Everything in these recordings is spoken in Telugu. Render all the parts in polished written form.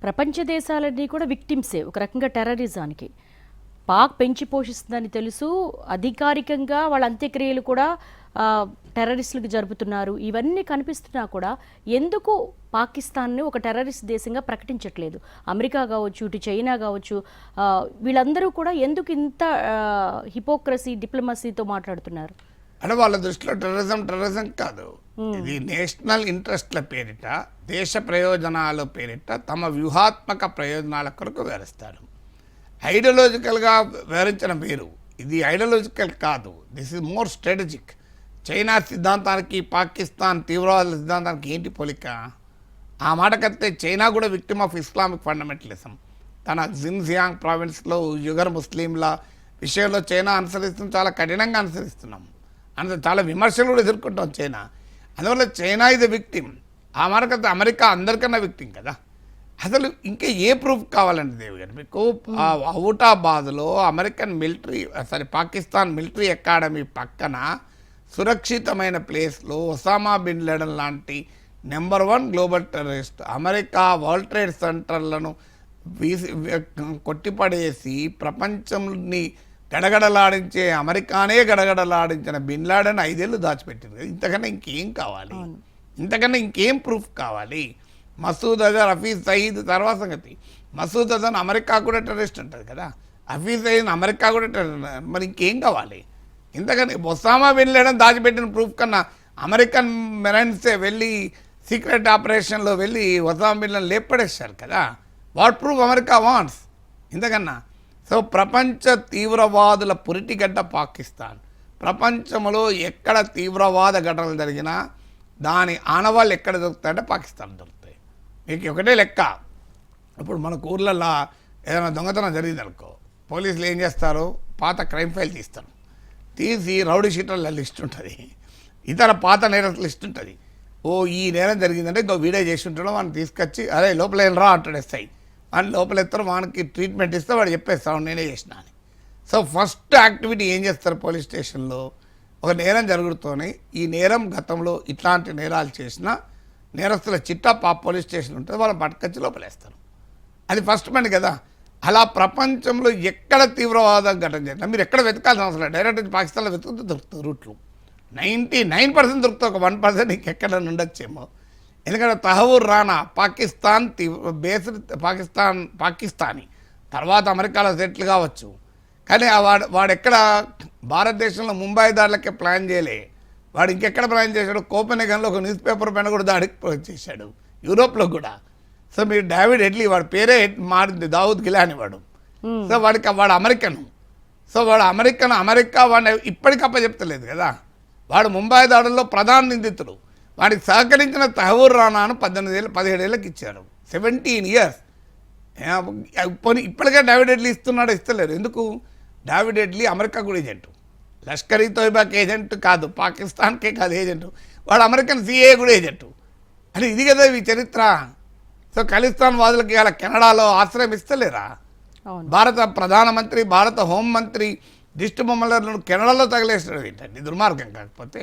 ప్రపంచ దేశాలన్నీ కూడా విక్టిమ్సే ఒక రకంగా టెర్రరిజానికి. పాక్ పెంచి పోషిస్తుందని తెలుసు, అధికారికంగా వాళ్ళ అంత్యక్రియలు కూడా టెర్రరిస్టులకు జరుపుతున్నారు. ఇవన్నీ కనిపిస్తున్నా కూడా ఎందుకు పాకిస్తాన్ని ఒక టెర్రరిస్ట్ దేశంగా ప్రకటించట్లేదు? అమెరికా కావచ్చు, ఇటు చైనా కావచ్చు, వీళ్ళందరూ కూడా ఎందుకు ఇంత హిపోక్రసీ డిప్లొమసీతో మాట్లాడుతున్నారు? అంటే వాళ్ళ దృష్టిలో టెర్రరిజం కాదు, ఇది నేషనల్ ఇంట్రెస్ట్ల పేరిట, దేశ ప్రయోజనాల పేరిట తమ వ్యూహాత్మక ప్రయోజనాల కొరకు వివరిస్తారు. ఐడియాలజికల్గా వివరించిన వేరు, ఇది ఐడియాలజికల్ కాదు, this is more strategic. China సిద్ధాంతానికి పాకిస్తాన్ తీవ్రవాద సిద్ధాంతానికి ఏంటి పోలిక? ఆ మాటకైతే చైనా కూడా విక్టిమ్ ఆఫ్ ఇస్లామిక్ ఫండమెంటలిజం. తన జిన్జియాంగ్ ప్రావిన్స్లో యుగర్ ముస్లింల విషయంలో చైనా అనుసరిస్తుంది, చాలా కఠినంగా అనుసరిస్తున్నాం, అంత చాలా విమర్శలు కూడా ఎదుర్కొంటాం చైనా. అందువల్ల చైనా ఇది విక్టిమ్. ఆ మాటకైతే అమెరికా అందరికన్నా విక్టిమ్ కదా. అసలు ఇంకా ఏ ప్రూఫ్ కావాలండి దేవి గారు మీకు? ఔటాబాద్లో American military Pakistan military academy పక్కన సురక్షితమైన ప్లేస్లో ఒసామా బిన్ లాడెన్ లాంటి number 1 global terrorist America world trade సెంటర్లను కొట్టిపడేసి ప్రపంచాన్ని గడగడలాడించే, అమెరికానే గడగడలాడించిన బిన్ లాడెన్ 5 ఏళ్ళు దాచిపెట్టింది. ఇంతకన్నా ఇంకేం కావాలి? ఇంతకన్నా ఇంకేం ప్రూఫ్ కావాలి? మసూద్ అజర్, హఫీజ్ సయీద్ తర్వాత సంగతి. మసూద్ అజర్ అమెరికా కూడా టెర్రరిస్ట్ ఉంటుంది కదా, హఫీజ్ సయీద్ అమెరికా కూడా టెర్రరిస్ట్. మరి ఇంకేం కావాలి? ఇంతకని ఒసామా బిన్ లాడెన్ దాచిపెట్టిన ప్రూఫ్ కన్నా అమెరికన్ మెరైన్సే వెళ్ళి సీక్రెట్ ఆపరేషన్లో వెళ్ళి ఒసామా బిన్ లాడెన్ లేపడేశారు కదా. వాట్ ప్రూఫ్ అమెరికా వాంట్స్ ఇంతకన్నా? సో ప్రపంచ తీవ్రవాదుల పురిటిగడ్డ పాకిస్తాన్. ప్రపంచంలో ఎక్కడ తీవ్రవాద ఘటనలు జరిగినా దాని ఆనవాళ్ళు ఎక్కడ దొరుకుతాయంటే పాకిస్తాన్ దొరుకుతాయి. మీకు ఒకటే లెక్క, ఇప్పుడు మన ఊర్లలో ఏదైనా దొంగతనం జరిగిందనుకో, పోలీసులు ఏం చేస్తారు? పాత క్రైమ్ ఫైల్ తీస్తారు, తీసి రౌడీ షీటర్ల లిస్ట్ ఉంటుంది, ఇతర పాత నేరస్తుల లిస్ట్ ఉంటుంది. ఓ ఈ నేరం జరిగిందంటే ఇంకో వీడియో చేసి ఉంటాడో వాడిని తీసుకొచ్చి అరే లోపల ఏం రా అంటాడు ఎస్ఐ. వాడిని లోపల ఎత్తారు, వానికి ట్రీట్మెంట్ ఇస్తే వాడు చెప్పేస్తాడు నేనే చేసిన అని. సో ఫస్ట్ యాక్టివిటీ ఏం చేస్తారు పోలీస్ స్టేషన్లో? ఒక నేరం జరుగుతూనే ఈ నేరం గతంలో ఇట్లాంటి నేరాలు చేసిన నేరస్తుల చిట్టా పోలీస్ స్టేషన్ ఉంటుంది, వాళ్ళని పట్టుకొచ్చి లోపలేస్తారు. అది ఫస్ట్ పని కదా. అలా ప్రపంచంలో ఎక్కడ తీవ్రవాద ఘటన జరిగినా మీరు ఎక్కడ వెతకాల్సిన అవసరం లేదు, డైరెక్ట్ పాకిస్తాన్లో వెతుకుతూ దొరుకుతుంది. రూట్లు 99% దొరుకుతుంది, ఒక 1% ఇంకెక్కడ ఉండొచ్చేమో. ఎందుకంటే తహవూర్ రానా పాకిస్తాన్ బేస్డ్ పాకిస్తానీ తర్వాత అమెరికాలో సెటిల్ కావచ్చు, కానీ వాడెక్కడ భారతదేశంలో ముంబై దాడులకే ప్లాన్ చేయలే, వాడు ఇంకెక్కడ ప్లాన్ చేశాడు? కోపెన్హేగన్లో ఒక న్యూస్ పేపర్ పైన కూడా దాడికి చేశాడు, యూరోప్లో కూడా. సో మీరు డేవిడ్ హెడ్లీ, వాడి పేరే మారింది, దావుద్ గిలాని వాడు. సో వాడు అమెరికన్. సో వాడు అమెరికా వాడిని ఇప్పటికప్ప చెప్తలేదు కదా. వాడు ముంబై దాడుల్లో ప్రధాన నిందితుడు. వాడికి సహకరించిన తహవూర్ రానాను 17 ఏళ్ళకి ఇచ్చారు, 17 years. ఇప్పటికే డేవిడ్ హెడ్లీ ఇస్తున్నాడు, ఇస్తలేరు ఎందుకు? డేవిడ్ హెడ్లీ అమెరికా కూడా ఏజెంటు, లష్కర్ ఈ తోయిబాకి ఏజెంట్ కాదు, పాకిస్తాన్కే కాదు ఏజెంటు, వాడు అమెరికన్ సిఏ కూడా ఏజెంటు. అంటే ఇది కదా ఈ చరిత్ర. సో ఖలిస్తాన్ వాదులకి ఇలా కెనడాలో ఆశ్రయం ఇస్తలేరా? భారత ప్రధానమంత్రి, భారత హోంమంత్రి దిష్టి బొమ్మలను కెనడాలో తగిలేస్తాడు. ఏంటండి దుర్మార్గం? కాకపోతే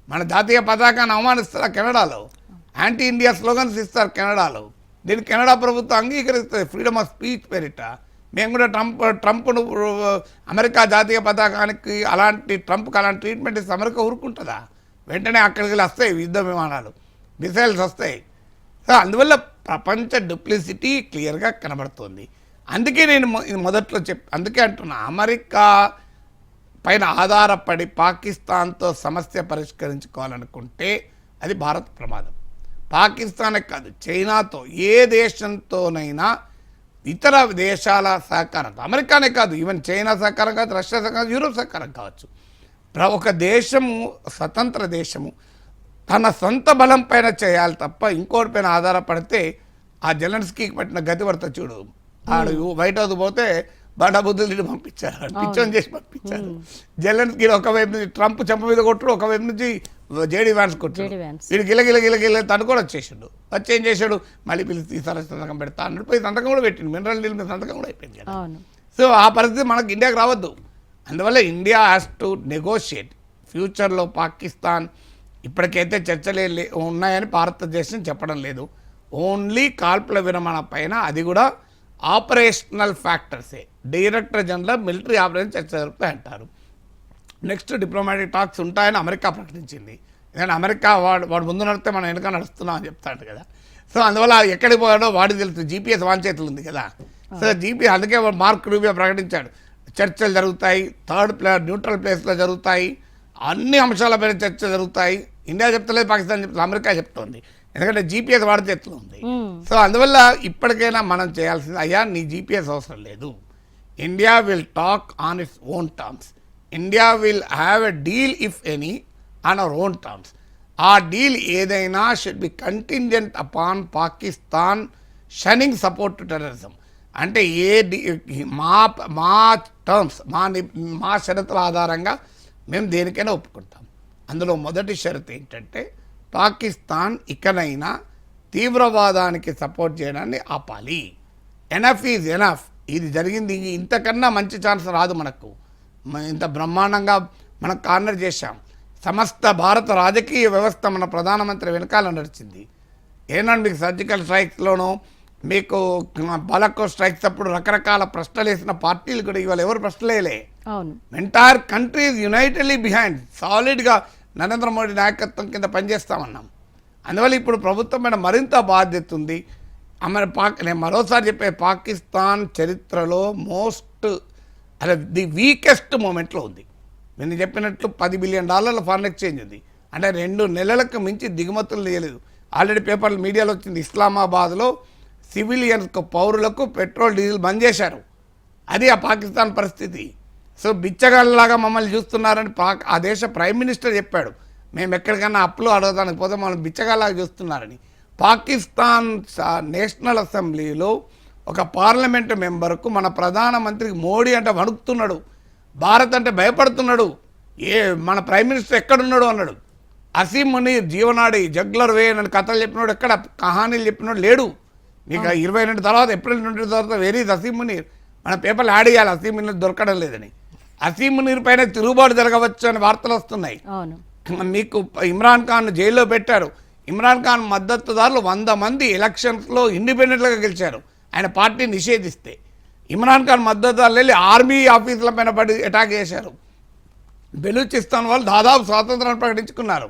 మన జాతీయ పతాకాన్ని అవమానిస్తారు కెనడాలో, యాంటీ ఇండియా స్లోగన్స్ ఇస్తారు కెనడాలో. దీన్ని కెనడా ప్రభుత్వం అంగీకరిస్తుంది ఫ్రీడమ్ ఆఫ్ స్పీచ్ పేరిట. మేము కూడా ట్రంప్ను అమెరికా జాతీయ పతాకానికి ట్రంప్కి అలాంటి ట్రీట్మెంట్ ఇస్తే అమెరికా ఊరుకుంటుందా? వెంటనే అక్కడికి వెళ్ళి వస్తాయి యుద్ధ విమానాలు, మిసైల్స్ వస్తాయి. సో అందువల్ల ప్రపంచ డూప్లిసిటీ క్లియర్గా కనబడుతుంది. అందుకే నేను మొదట్లో అందుకే అంటున్నా, అమెరికా పైన ఆధారపడి పాకిస్తాన్తో సమస్య పరిష్కరించుకోవాలనుకుంటే అది భారత్ ప్రమాదం. పాకిస్తానే కాదు, చైనాతో, ఏ దేశంతోనైనా ఇతర దేశాల సహకారంతో, అమెరికానే కాదు, ఈవెన్ చైనా సహకారం కావచ్చు, రష్యా సహకారం, యూరోప్ సహకారం కావచ్చు. ఒక దేశము, స్వతంత్ర దేశము తన సొంత బలం పైన చేయాలి తప్ప ఇంకోటి పైన ఆధారపడితే ఆ జెలెన్స్కీకి పట్టిన గతి పడతా చూడు. ఆడు వైట్ హౌస్ పోతే బండబుద్ధులు పంపించారు, పిచ్చోని చేసి పంపించారు. జెలెన్స్కీ ఒకవైపు నుంచి ట్రంప్ చెంప మీద కొట్టుడు, ఒకవైపు నుంచి జేడీ వ్యాన్స్ కొట్టాడు. వీడు గిలగిల తనుకొని వచ్చేసాడు. ఏం చేశాడు? మళ్ళీ పిలిచి సంతకం పెడతా అన్నాడు, పోయి సంతకం కూడా పెట్టిండు, మినరల్ డీల్ మీద సంతకం కూడా అయిపోయింది కదా. సో ఆ పరిస్థితి మనకు ఇండియాకి రావద్దు. అందువల్ల ఇండియా హ్యాస్ టు నెగోషియేట్. ఫ్యూచర్లో పాకిస్తాన్ ఇప్పటికైతే చర్చలే ఉన్నాయని భారతదేశం చెప్పడం లేదు. ఓన్లీ కాల్పుల విరమణ పైన, అది కూడా ఆపరేషనల్ ఫ్యాక్టర్సే. డైరెక్టర్ జనరల్ మిలిటరీ ఆపరేషన్ చర్చ జరుపుతాయి అంటారు. నెక్స్ట్ డిప్లొమాటిక్ టాక్స్ ఉంటాయని అమెరికా ప్రకటించింది. ఎందుకంటే అమెరికా వాడు ముందు నడితే మనం వెనక నడుస్తున్నాం అని చెప్తాడు కదా. సో అందువల్ల ఎక్కడికి పోయాడో వాడికి తెలుసు. జీపీఎస్ వాన్ చేతులు ఉంది కదా. సో జీపీఎస్ అందుకే మార్క్ రూబియో ప్రకటించాడు, చర్చలు జరుగుతాయి, న్యూట్రల్ ప్లేస్లో జరుగుతాయి, అన్ని అంశాలపైన చర్చ జరుగుతాయి. ఇండియా చెప్తలేదు, పాకిస్తాన్ చెప్తలేదు, అమెరికా చెప్తోంది. ఎందుకంటే జీపీఎస్ వాడి చేతిలో ఉంది. సో అందువల్ల ఇప్పటికైనా మనం చేయాల్సింది, అయ్యా నీ జీపీఎస్ అవసరం లేదు, India will talk on its own terms, India will have a deal if any on our own terms. ఆ డీల్ ఏదైనా should be contingent upon Pakistan shunning support to terrorism. అంటే మా టర్మ్స్, మా షరతుల ఆధారంగా మేము దేనికైనా ఒప్పుకుంటాం. అందులో మొదటి షరతు ఏంటంటే పాకిస్తాన్ ఇకనైనా తీవ్రవాదానికి సపోర్ట్ చేయడాన్ని ఆపాలి. Enough is enough. ఇది జరిగింది, ఇంతకన్నా మంచి ఛాన్స్ రాదు మనకు. ఇంత బ్రహ్మాండంగా మనం కార్నర్ చేశాం. సమస్త భారత రాజకీయ వ్యవస్థ మన ప్రధానమంత్రి వెనకాల నడిచింది. ఏనాడు మీకు సర్జికల్ స్ట్రైక్స్లోనూ, మీకు బాలకో స్ట్రైక్స్ అప్పుడు రకరకాల ప్రశ్నలు వేసిన పార్టీలు కూడా ఇవాళ ఎవరు ప్రశ్నలేలే. Entire country is unitedly behind, సాలిడ్గా నరేంద్ర మోడీ నాయకత్వం కింద పనిచేస్తామన్నాం. అందువల్ల ఇప్పుడు ప్రభుత్వం మీద మరింత బాధ్యత ఉంది. నేను మరోసారి చెప్పే, పాకిస్తాన్ చరిత్రలో ది వీకెస్ట్ మూమెంట్లో ఉంది. నేను చెప్పినట్లు $10 బిలియన్ ఫారెన్ ఎక్స్చేంజ్ ఉంది. అంటే 2 నెలలకు మించి దిగుమతులు చేయలేదు. ఆల్రెడీ పేపర్లు మీడియాలో వచ్చింది, ఇస్లామాబాద్లో సివిలియన్స్కు, పౌరులకు పెట్రోల్ డీజిల్ బంద్ చేశారు. అది ఆ పాకిస్తాన్ పరిస్థితి. సో బిచ్చగాళ్ళలాగా మమ్మల్ని చూస్తున్నారని ఆ దేశ ప్రైమ్ మినిస్టర్ చెప్పాడు. మేము ఎక్కడికన్నా అప్పులు అడగడానికి పోతే మమ్మల్ని బిచ్చగాళ్ళలాగా చూస్తున్నారని. పాకిస్తాన్ నేషనల్ అసెంబ్లీలో ఒక పార్లమెంటు మెంబర్కు మన ప్రధానమంత్రికి మోడీ అంటే వణుకుతున్నాడు, భారత్ అంటే భయపడుతున్నాడు, మన ప్రైమ్ మినిస్టర్ ఎక్కడున్నాడు అన్నాడు. అసీం మునీర్ జీవనాడి జగ్లర్ వే అని కథలు చెప్పినాడు, ఎక్కడ కహానీలు చెప్పినాడు లేడు. మీకు 22 తర్వాత ఏప్రిల్ 20 తర్వాత వెరీ అసీం మునీర్, మన పేపర్లు యాడ్ చేయాలి, అసీం మునీర్ దొరకడం లేదని. అసీం మునీర్ పైన తిరుగుబాటు జరగవచ్చు అని వార్తలు వస్తున్నాయి. మీకు ఇమ్రాన్ ఖాన్ జైల్లో పెట్టారు. ఇమ్రాన్ ఖాన్ మద్దతుదారులు 100 మంది ఎలక్షన్స్లో ఇండిపెండెంట్గా గెలిచారు. ఆయన పార్టీ నిషేధిస్తే ఇమ్రాన్ ఖాన్ మద్దతుదారులు వెళ్ళి ఆర్మీ ఆఫీసుల పైన పడి అటాక్ చేశారు. బెలూచిస్తాన్ వాళ్ళు దాదాపు స్వాతంత్రాన్ని ప్రకటించుకున్నారు.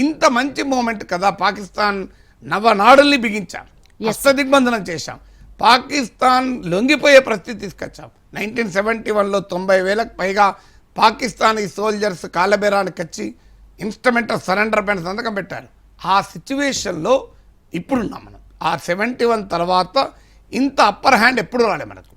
ఇంత మంచి మూమెంట్ కదా. పాకిస్తాన్ నవనాడుల్ని బిగించాం, హస్తదిగ్బంధనం చేశాం, పాకిస్తాన్ లొంగిపోయే పరిస్థితి తీసుకొచ్చాం. 1971లో 90,000కు పైగా పాకిస్తానీ సోల్జర్స్ కాలబేరానికి వచ్చి ఇన్స్ట్రుమెంట్ ఆఫ్ సరెండర్ పైన సంతకం పెట్టారు. ఆ సిచ్యువేషన్లో ఇప్పుడున్నాం మనం. ఆ 71 తర్వాత ఇంత అప్పర్ హ్యాండ్ ఎప్పుడు రాలే మనకు.